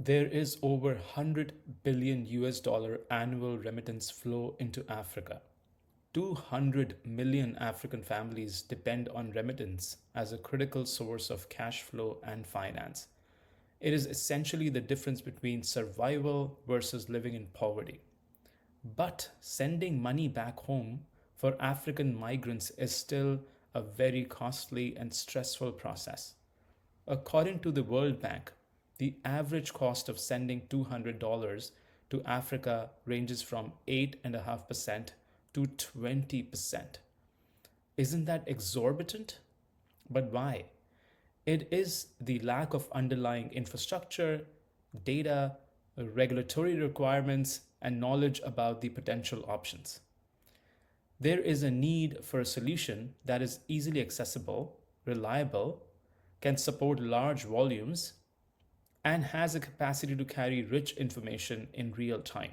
There is over 100 billion US dollar annual remittance flow into Africa. 200 million African families depend on remittance as a critical source of cash flow and finance. It is essentially the difference between survival versus living in poverty. But sending money back home for African migrants is still a very costly and stressful process. According to the World Bank, the average cost of sending $200 to Africa ranges from 8.5% to 20%. Isn't that exorbitant? But why? It is the lack of underlying infrastructure, data, regulatory requirements, and knowledge about the potential options. There is a need for a solution that is easily accessible, reliable, can support large volumes, and has a capacity to carry rich information in real time,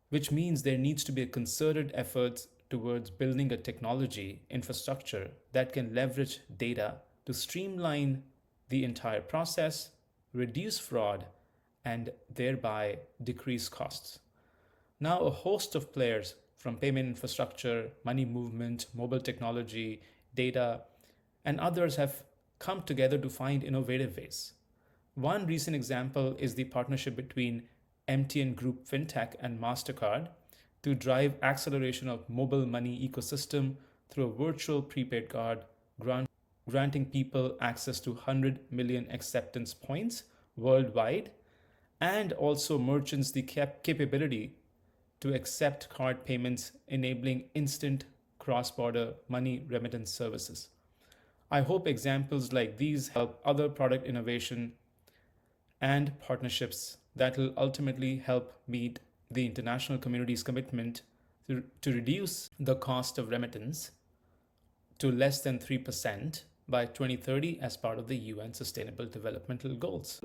which means there needs to be a concerted effort towards building a technology infrastructure that can leverage data to streamline the entire process, reduce fraud, and thereby decrease costs. Now, a host of players from payment infrastructure, money movement, mobile technology, data, and others have come together to find innovative ways. One recent example is the partnership between MTN Group FinTech and MasterCard to drive acceleration of mobile money ecosystem through a virtual prepaid card, granting people access to 100 million acceptance points worldwide, and also merchants the capability to accept card payments, enabling instant cross-border money remittance services. I hope examples like these help other product innovation and partnerships that will ultimately help meet the international community's commitment to reduce the cost of remittance to less than 3% by 2030 as part of the UN Sustainable Development Goals.